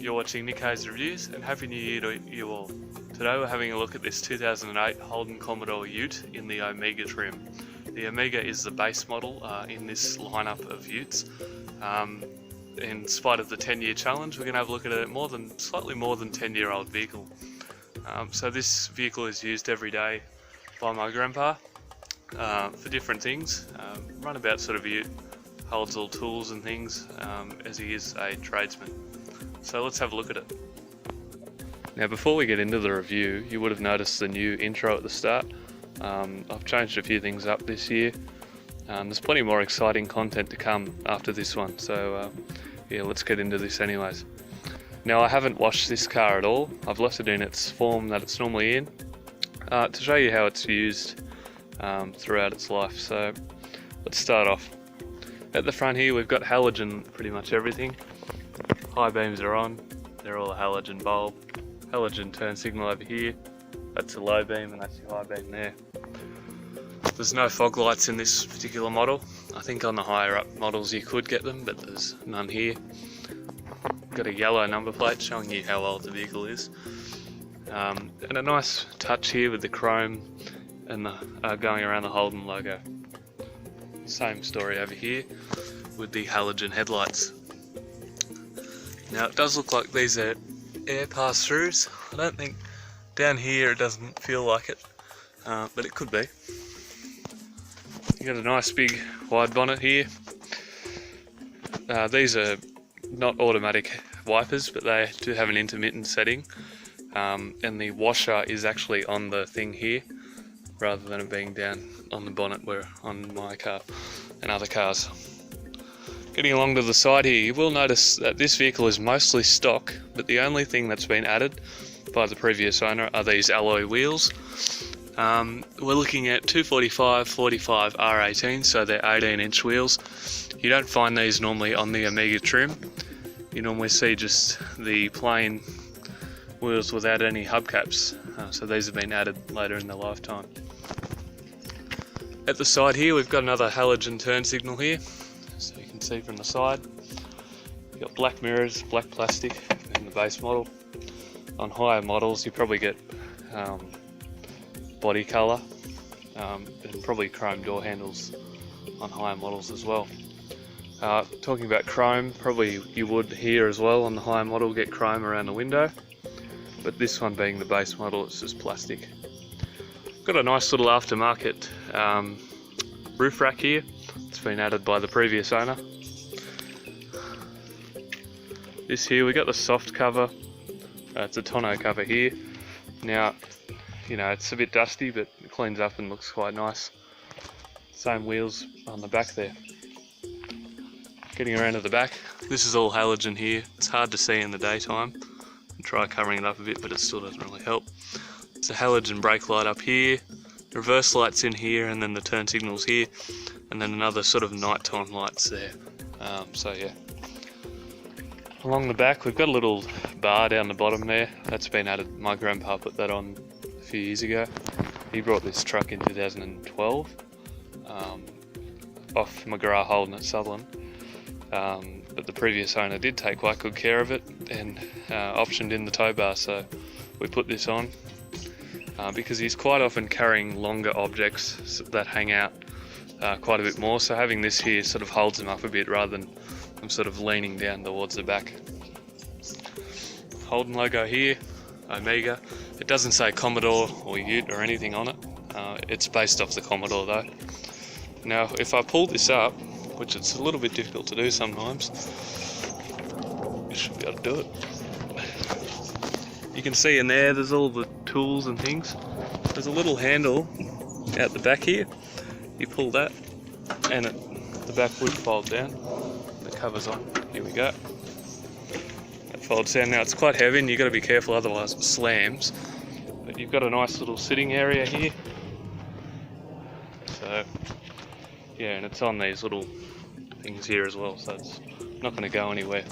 You're watching Nico's Reviews, and Happy New Year to you all. Today we're having a look at this 2008 Holden Commodore Ute in the Omega trim. The Omega is the base model in this lineup of Utes. In spite of the 10-year challenge, we're going to have a look at a slightly more than 10-year-old vehicle. So this vehicle is used every day by my grandpa for different things. Runabout sort of Ute, holds all tools and things as he is a tradesman. So let's have a look at it. Now before we get into the review, you would have noticed the new intro at the start. I've changed a few things up this year. There's plenty more exciting content to come after this one, so yeah, let's get into this anyways. Now I haven't washed this car at all. I've left it in its form that it's normally in to show you how it's used throughout its life. So let's start off. At the front here we've got halogen pretty much everything. High beams are on, they're all a halogen bulb. Halogen turn signal over here, that's a low beam and that's your high beam there. There's no fog lights in this particular model. I think on the higher up models you could get them, but there's none here. Got a yellow number plate showing you how old the vehicle is. And a nice touch here with the chrome and the going around the Holden logo. Same story over here with the halogen headlights. Now it does look like these are air pass-throughs. I don't think down here it doesn't feel like it, but it could be. You got a nice big wide bonnet here. These are not automatic wipers, but they do have an intermittent setting, and the washer is actually on the thing here rather than it being down on the bonnet where on my car and other cars. Getting along to the side here, you will notice that this vehicle is mostly stock, but the only thing that's been added by the previous owner are these alloy wheels. We're looking at 245 45 R18, so they're 18-inch wheels. You don't find these normally on the Omega trim. You normally see just the plain wheels without any hubcaps, so these have been added later in their lifetime. At the side here we've got another halogen turn signal here, so you can see from the side. You've got black mirrors, black plastic in the base model. On higher models you probably get body colour and probably chrome door handles on higher models as well. Talking about chrome, probably you would here as well on the higher model get chrome around the window, but this one being the base model, it's just plastic. Got a nice little aftermarket roof rack here. It's been added by the previous owner. This here, we got the soft cover. It's a tonneau cover here. Now, you know, it's a bit dusty, but it cleans up and looks quite nice. Same wheels on the back there. Getting around to the back, this is all halogen here. It's hard to see in the daytime. I'll try covering it up a bit, but it still doesn't really help. It's a halogen brake light up here, reverse lights in here, and then the turn signals here, and then another sort of nighttime lights there. So yeah. Along the back we've got a little bar down the bottom there. That's been added. My grandpa put that on a few years ago. He brought this truck in 2012 off McGrath Holden at Sutherland. But the previous owner did take quite good care of it and optioned in the tow bar, so we put this on because he's quite often carrying longer objects that hang out quite a bit more, so having this here sort of holds him up a bit rather than I'm sort of leaning down towards the back. Holden logo here, Omega. It doesn't say Commodore or Ute or anything on it. It's based off the Commodore though. Now if I pull this up, which it's a little bit difficult to do sometimes, you should be able to do it. You can see in there's all the tools and things. There's a little handle out the back here. You pull that and the back would fold down. The cover's on. Here we go. That folds down. Now it's quite heavy and you've got to be careful otherwise it slams. But you've got a nice little sitting area here. So yeah, and it's on these little things here as well, so it's not going to go anywhere.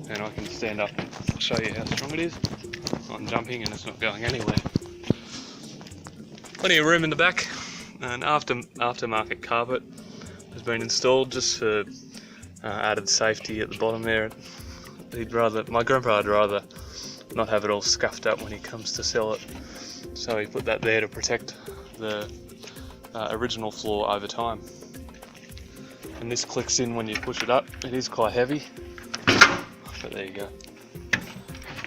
And I can stand up and show you how strong it is. I'm jumping and it's not going anywhere. Plenty of room in the back. An aftermarket carpet has been installed just for added safety at the bottom there. my grandpa would rather not have it all scuffed up when he comes to sell it. So he put that there to protect the original floor over time. And this clicks in when you push it up. It is quite heavy, but there you go.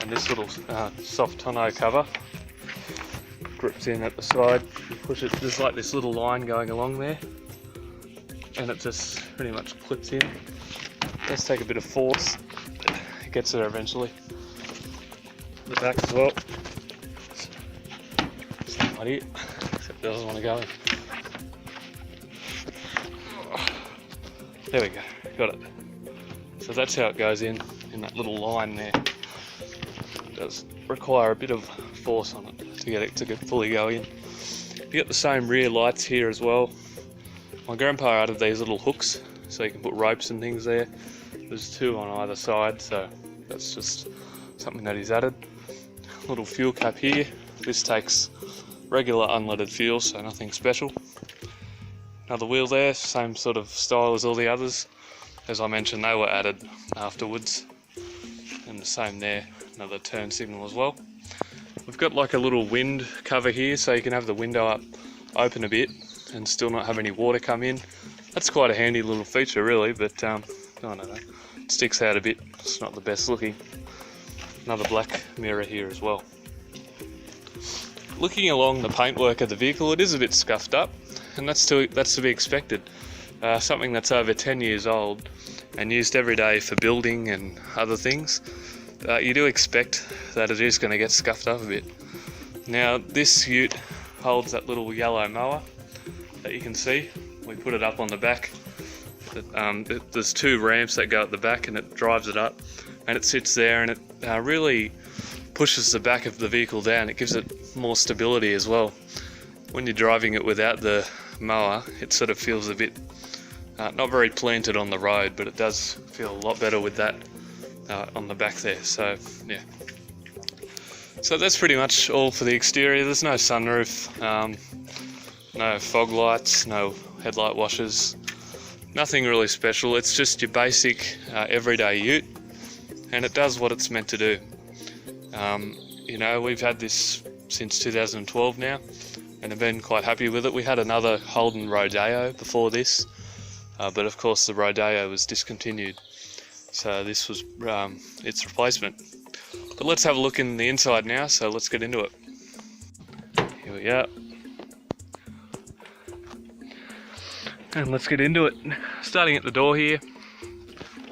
And this little soft tonneau cover grips in at the side. You push it, there's like this little line going along there, and it just pretty much clips in. It does take a bit of force, but it gets there eventually. The back as well. Same idea, except it doesn't want to go in. There we go, got it. So that's how it goes in that little line there. It does require a bit of force on it to get it to fully go in. You get the same rear lights here as well. My grandpa added these little hooks so you can put ropes and things there. There's two on either side, so that's just something that he's added. Little fuel cap here. This takes regular unleaded fuel, so nothing special. Another wheel there, same sort of style as all the others. As I mentioned, they were added afterwards. And the same there, another turn signal as well. We've got like a little wind cover here, so you can have the window up open a bit and still not have any water come in. That's quite a handy little feature really, but I don't know, it sticks out a bit. It's not the best looking. Another black mirror here as well. Looking along the paintwork of the vehicle, it is a bit scuffed up, and that's to be expected. Something that's over 10 years old and used every day for building and other things, you do expect that it is going to get scuffed up a bit. Now this ute holds that little yellow mower that you can see. We put it up on the back. There's two ramps that go at the back and it drives it up, and it sits there, and it really pushes the back of the vehicle down. It gives it more stability as well. When you're driving it without the mower, it sort of feels a bit not very planted on the road, but it does feel a lot better with that on the back there. So yeah, so that's pretty much all for the exterior. There's no sunroof, no fog lights, no headlight washers, nothing really special. It's just your basic everyday ute, and it does what it's meant to do. You know, we've had this since 2012 now, and have been quite happy with it. We had another Holden Rodeo before this, but of course the Rodeo was discontinued, so this was its replacement. But let's have a look in the inside now, so let's get into it. Here we are. And let's get into it. Starting at the door here,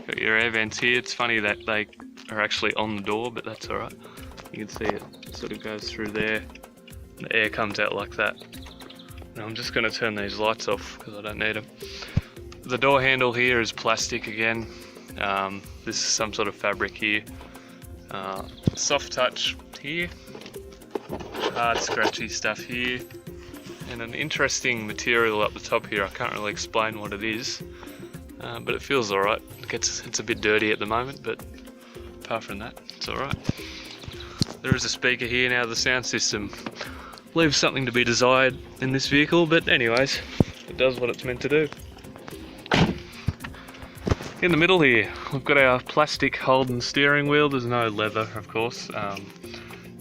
got your air vents here. It's funny that they are actually on the door, but that's alright. You can see it sort of goes through there. The air comes out like that. Now I'm just going to turn these lights off because I don't need them. The door handle here is plastic again. This is some sort of fabric here. Soft touch here. Hard scratchy stuff here. And an interesting material up the top here. I can't really explain what it is, but it feels alright. It's a bit dirty at the moment, but apart from that, it's alright. There is a speaker here now. The sound system leaves something to be desired in this vehicle, but anyways, it does what it's meant to do. In the middle here, we've got our plastic Holden steering wheel. There's no leather, of course.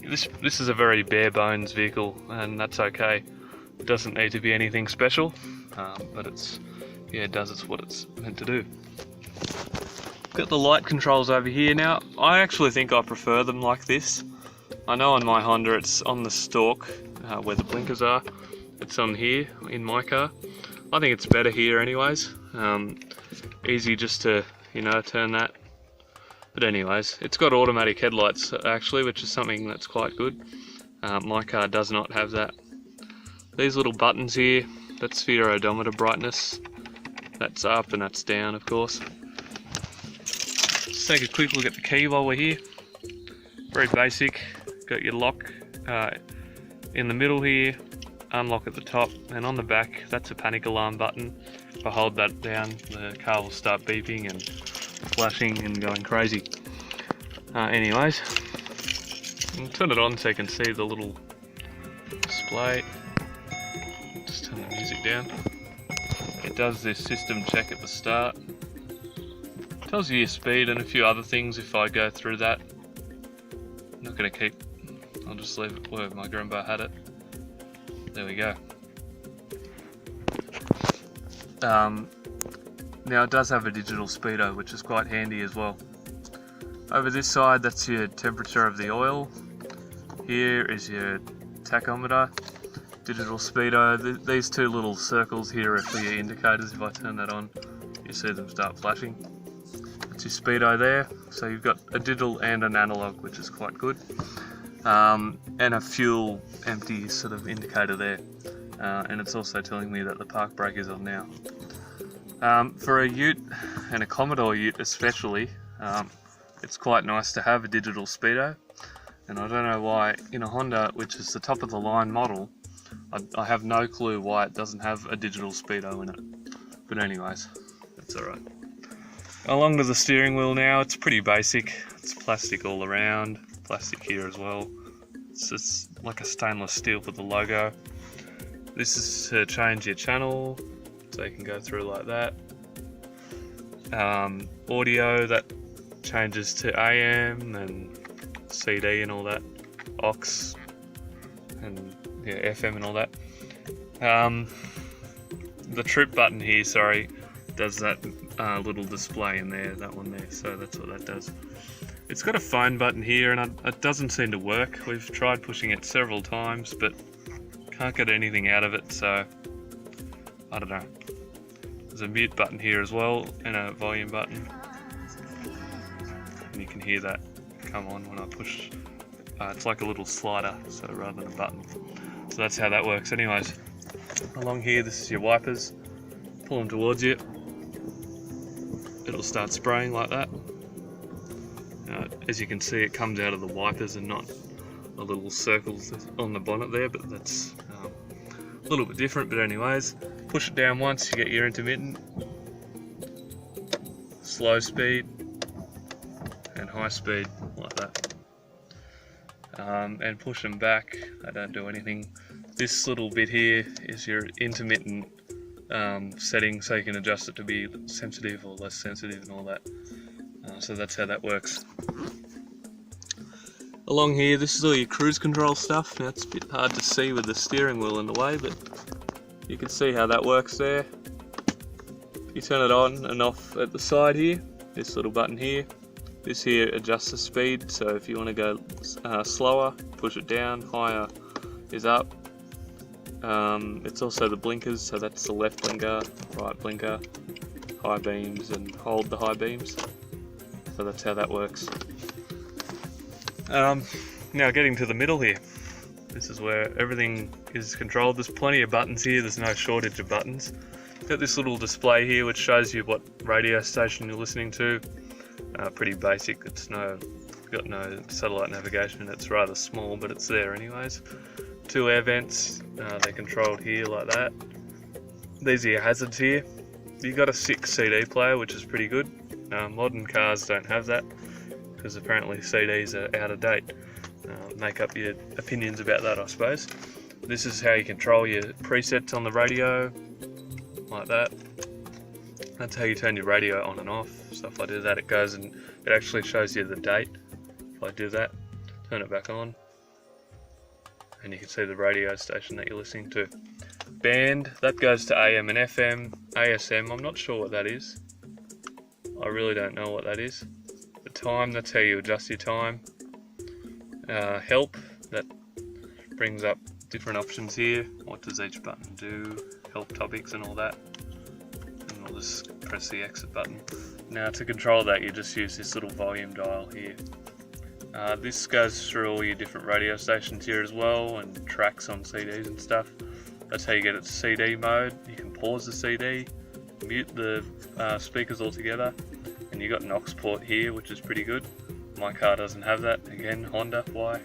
This is a very bare bones vehicle, and that's okay. It doesn't need to be anything special, but it does what it's meant to do. Got the light controls over here now. I actually think I prefer them like this. I know on my Honda it's on the stalk where the blinkers are. It's on here in my car. I think it's better here anyways. Easy just to, turn that. But anyways, it's got automatic headlights actually, which is something that's quite good. My car does not have that. These little buttons here, that's for your odometer brightness. That's up and that's down, of course. Let's take a quick look at the key while we're here. Very basic. Got your lock in the middle here, unlock at the top, and on the back, that's a panic alarm button. If I hold that down, the car will start beeping and flashing and going crazy. Anyways, I'll turn it on so you can see the little display. Just turn the music down. It does this system check at the start. Tells you your speed and a few other things if I go through that. I'm not going to keep, I'll just leave it where my grandpa had it. There we go. Now it does have a digital speedo, which is quite handy as well. Over this side, that's your temperature of the oil. Here is your tachometer, digital speedo. These two little circles here are for your indicators. If I turn that on, you see them start flashing. That's your speedo there. So you've got a digital and an analog, which is quite good. And a fuel empty sort of indicator there. And it's also telling me that the park brake is on now. For a Ute, and a Commodore Ute especially, it's quite nice to have a digital speedo. And I don't know why in a Honda, which is the top of the line model, I have no clue why it doesn't have a digital speedo in it. But anyways, that's alright. Along to the steering wheel now, it's pretty basic. It's plastic all around, plastic here as well. It's just like a stainless steel with the logo. This is to change your channel, so you can go through like that. Audio, that changes to AM and CD and all that, aux and yeah, FM and all that. The trip button here, sorry, does that little display in there, that one there, so that's what that does. It's got a phone button here and it doesn't seem to work. We've tried pushing it several times but can't get anything out of it, so I don't know. There's a mute button here as well and a volume button, and you can hear that come on when I push. It's like a little slider, so rather than a button. So that's how that works. Anyways, along here, this is your wipers. Pull them towards you, it'll start spraying like that. As you can see, it comes out of the wipers and not a little circle on the bonnet there, but that's a little bit different. But anyways, push it down once, you get your intermittent, slow speed and high speed like that, and push them back, they don't do anything. This little bit here is your intermittent setting, so you can adjust it to be sensitive or less sensitive and all that. So that's how that works. Along here, this is all your cruise control stuff. Now it's a bit hard to see with the steering wheel in the way, but you can see how that works there. You turn it on and off at the side here, this little button here. This here adjusts the speed, so if you want to go slower, push it down, higher is up. It's also the blinkers, so that's the left blinker, right blinker, high beams, and hold the high beams. So that's how that works. Now getting to the middle here, this is where everything is controlled. There's plenty of buttons here, there's no shortage of buttons. Got this little display here which shows you what radio station you're listening to. Pretty basic, it's got no satellite navigation, it's rather small, but it's there anyways. 2 air vents, they're controlled here like that. These are your hazards here. You've got a 6 CD player, which is pretty good. Modern cars don't have that because apparently CDs are out of date. Make up your opinions about that, I suppose. This is how you control your presets on the radio, like that. That's how you turn your radio on and off. So if I do that, it goes and it actually shows you the date. If I do that, turn it back on, and you can see the radio station that you're listening to. Band, that goes to AM and FM. ASM, I'm not sure what that is. I really don't know what that is. The time, that's how you adjust your time. Help, that brings up different options here. What does each button do? Help topics and all that. And I'll just press the exit button. Now to control that, you just use this little volume dial here. This goes through all your different radio stations here as well, and tracks on CDs and stuff. That's how you get it to CD mode. You can pause the CD, mute the speakers altogether, and you got an aux port here, which is pretty good. My car doesn't have that. Again, Honda, why?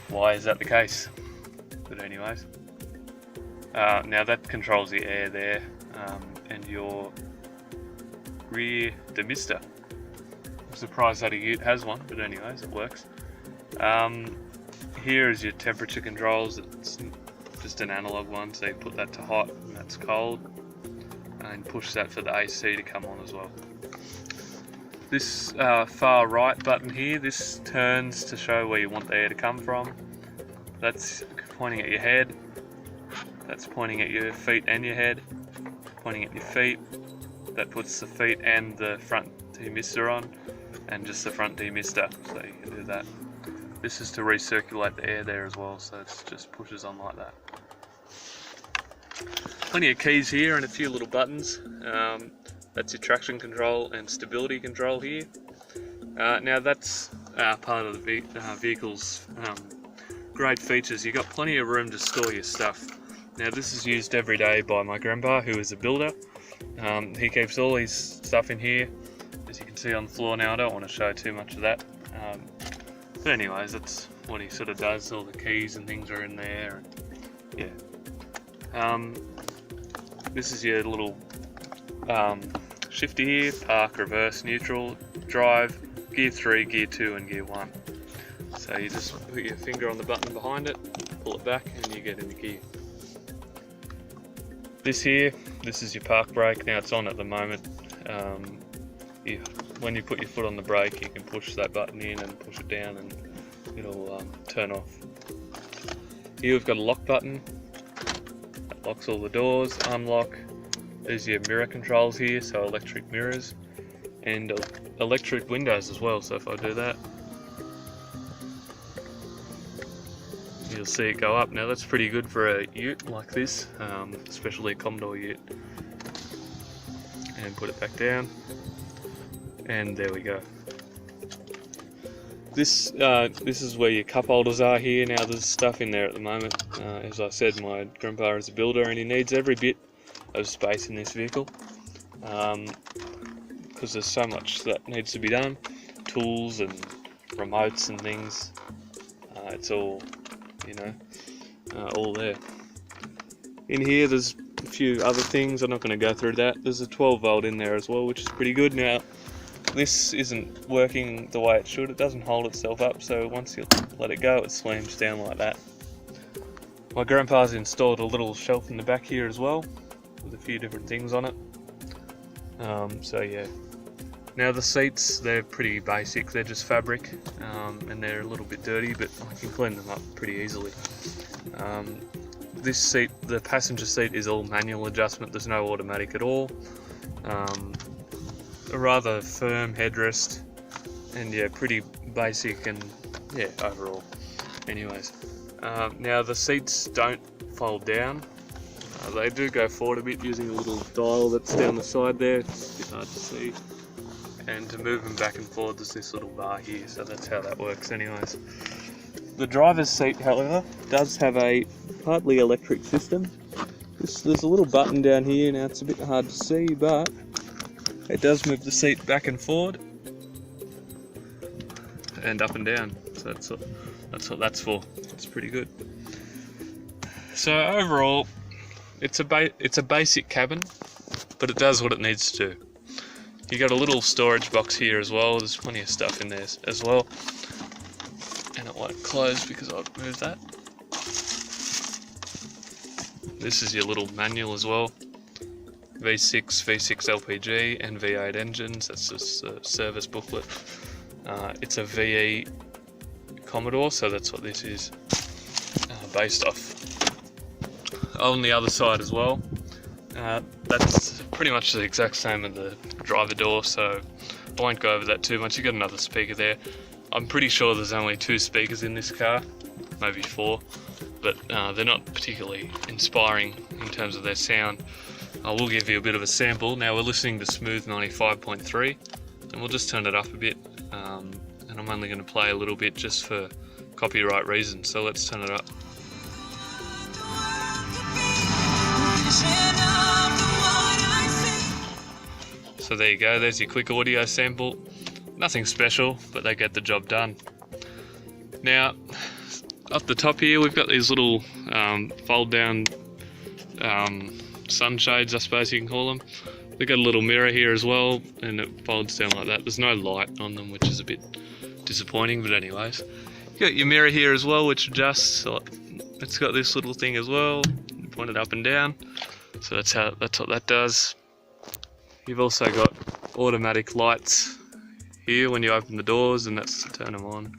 Why is that the case? But anyways, now that controls the air there, and your rear demister. I'm surprised that a Ute has one, but anyways, it works. Here is your temperature controls. It's just an analog one, so you put that to hot and that's cold, and push that for the AC to come on as well. This far right button here, this turns to show where you want the air to come from. That's pointing at your head. That's pointing at your feet and your head. Pointing at your feet. That puts the feet and the front demister on, and just the front demister, so you can do that. This is to recirculate the air there as well, so it just pushes on like that. Plenty of keys here and a few little buttons. That's your traction control and stability control here. Now that's part of the vehicle's great features. You've got plenty of room to store your stuff. Now this is used every day by my grandpa, who is a builder. He keeps all his stuff in here, as you can see on the floor. Now I don't want to show too much of that, but anyways, that's what he sort of does. All the keys and things are in there, and yeah. This is your little shifter here: park, reverse, neutral, drive, gear 3, gear 2 and gear 1. So you just put your finger on the button behind it, pull it back and you get into gear. This here, this is your park brake. Now it's on at the moment. When you put your foot on the brake, you can push that button in and push it down and it'll turn off. Here we've got a lock button. That locks all the doors. Unlock. There's your mirror controls here, so electric mirrors. And electric windows as well, so if I do that, you'll see it go up. Now that's pretty good for a ute like this, especially a Commodore Ute. And put it back down, and there we go. This is where your cup holders are here. Now there's stuff in there at the moment. As I said, my grandpa is a builder and he needs every bit of space in this vehicle, because there's so much that needs to be done. Tools and remotes and things. It's all, all there. In here there's a few other things. I'm not going to go through that. There's a 12 volt in there as well, which is pretty good. Now this isn't working the way it should. It doesn't hold itself up, so once you let it go, it slams down like that. My grandpa's installed a little shelf in the back here as well, with a few different things on it. So yeah. Now the seats, they're pretty basic. They're just fabric, and they're a little bit dirty, but I can clean them up pretty easily. This seat, the passenger seat, is all manual adjustment. There's no automatic at all. A rather firm headrest, and yeah, pretty basic, and yeah, overall. Anyways, now the seats don't fold down. They do go forward a bit using a little dial that's down the side there. It's a bit hard to see. And to move them back and forward, there's this little bar here, so that's how that works anyways. The driver's seat, however, does have a partly electric system. There's a little button down here. Now it's a bit hard to see, but it does move the seat back and forward and up and down. So that's what that's for. It's pretty good. So overall, it's a basic cabin, but it does what it needs to do. You got a little storage box here as well. There's plenty of stuff in there as well, and it won't close because I've moved that. This is your little manual as well. V6 LPG and V8 engines. That's just a service booklet. It's a VE Commodore, so that's what this is based off. On the other side as well, that's pretty much the exact same as the driver door, so I won't go over that too much. You got another speaker there. I'm pretty sure there's only 2 speakers in this car, maybe 4, but they're not particularly inspiring in terms of their sound. I will give you a bit of a sample. Now we're listening to Smooth 95.3, and we'll just turn it up a bit, and I'm only going to play a little bit just for copyright reasons, so let's turn it up. So there you go, there's your quick audio sample. Nothing special, but they get the job done. Now, up the top here, we've got these little fold down sunshades, I suppose you can call them. They've got a little mirror here as well, and it folds down like that. There's no light on them, which is a bit disappointing, but anyways. You've got your mirror here as well, which adjusts. It's got this little thing as well, point it up and down. So that's what that does. You've also got automatic lights here when you open the doors, and that's to turn them on.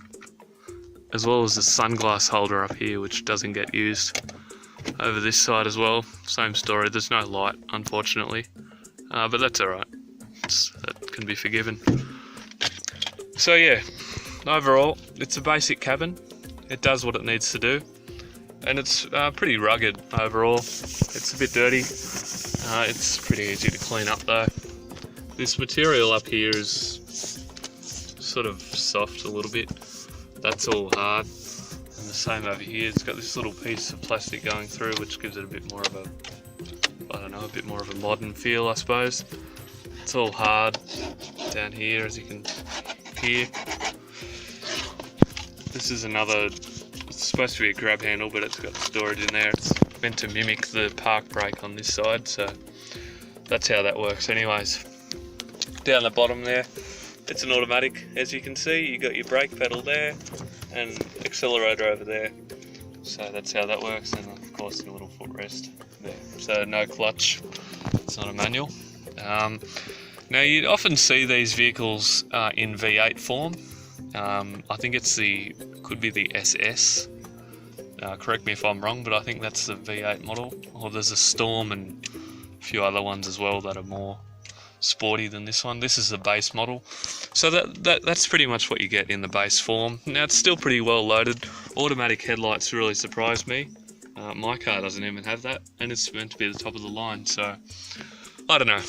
As well as the sunglass holder up here, which doesn't get used. Over this side as well, same story, there's no light, unfortunately. But that's alright, that can be forgiven. So yeah, overall, it's a basic cabin. It does what it needs to do. And it's pretty rugged overall. It's a bit dirty. It's pretty easy to clean up though. This material up here is sort of soft a little bit. That's all hard. And the same over here. It's got this little piece of plastic going through, which gives it a bit more of a, I don't know, a bit more of a modern feel, I suppose. It's all hard down here, as you can hear. This is another, it's supposed to be a grab handle, but it's got storage in there. It's meant to mimic the park brake on this side, so that's how that works anyways. Down the bottom there, it's an automatic. As you can see, you got your brake pedal there and accelerator over there. So that's how that works, and of course your little footrest there. So no clutch, it's not a manual. Now you'd often see these vehicles in V8 form. I think it's could be the SS. Correct me if I'm wrong, but I think that's the V8 model. Or there's a Storm and a few other ones as well that are more sporty than this one. This is the base model. So that's pretty much what you get in the base form. Now it's still pretty well loaded. Automatic headlights really surprised me. My car doesn't even have that, and it's meant to be the top of the line, so I don't know.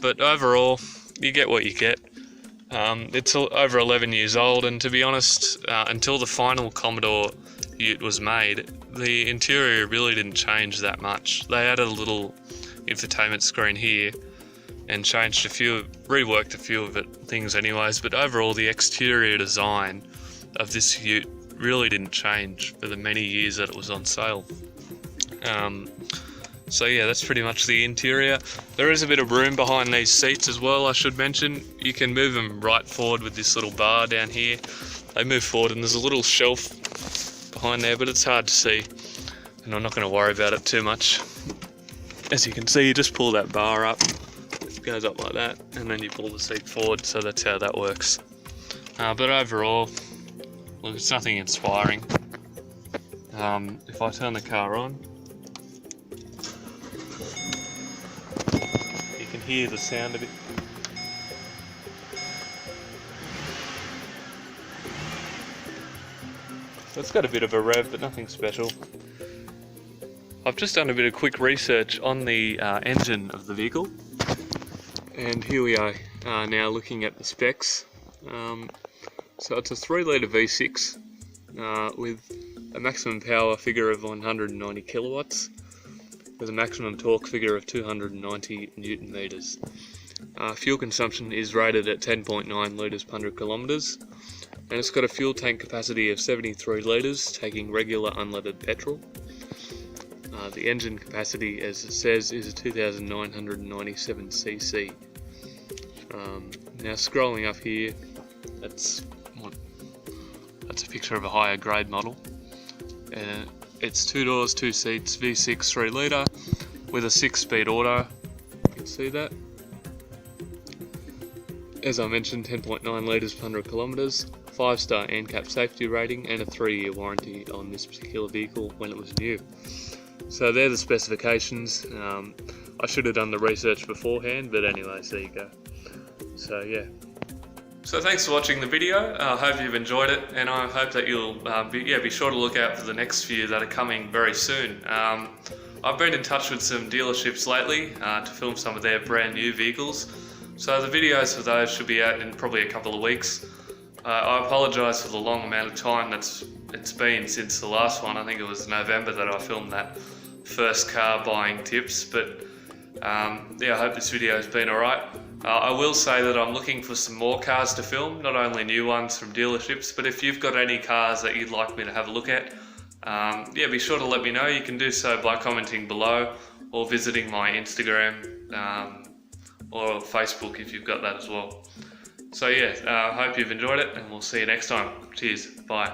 But overall, you get what you get. It's over 11 years old, and to be honest, until the final Commodore Ute was made, the interior really didn't change that much. They added a little infotainment screen here and changed reworked a few of things anyways, but overall the exterior design of this Ute really didn't change for the many years that it was on sale. So yeah, that's pretty much the interior. There is a bit of room behind these seats as well, I should mention. You can move them right forward with this little bar down here. They move forward, and there's a little shelf behind there, but it's hard to see, and I'm not going to worry about it too much. As you can see, you just pull that bar up, it goes up like that, and then you pull the seat forward, so that's how that works. But overall, look, it's nothing inspiring. If I turn the car on, you can hear the sound of it. So it's got a bit of a rev, but nothing special. I've just done a bit of quick research on the engine of the vehicle, and here we are now looking at the specs. So it's a 3-litre V6 with a maximum power figure of 190 kilowatts, with a maximum torque figure of 290 newton meters. Fuel consumption is rated at 10.9 litres per 100 kilometres, and it's got a fuel tank capacity of 73 litres, taking regular unleaded petrol. The engine capacity, as it says, is a 2,997cc. Now scrolling up here, that's a picture of a higher grade model. It's 2 doors, 2 seats, V6 3-litre with a 6-speed auto. You can see that. As I mentioned, 10.9 litres per 100 kilometres, 5-star NCAP safety rating, and a 3-year warranty on this particular vehicle when it was new. So they're the specifications. I should have done the research beforehand, but anyways, there you go. So yeah. So thanks for watching the video. I hope you've enjoyed it, and I hope that you'll be sure to look out for the next few that are coming very soon. I've been in touch with some dealerships lately to film some of their brand new vehicles. So the videos for those should be out in probably a couple of weeks. I apologise for the long amount of time it's been since the last one. I think it was November that I filmed that first car buying tips, but yeah, I hope this video has been alright. I will say that I'm looking for some more cars to film, not only new ones from dealerships, but if you've got any cars that you'd like me to have a look at, yeah, be sure to let me know. You can do so by commenting below or visiting my Instagram or Facebook if you've got that as well. So yeah, I hope you've enjoyed it, and we'll see you next time. Cheers, bye.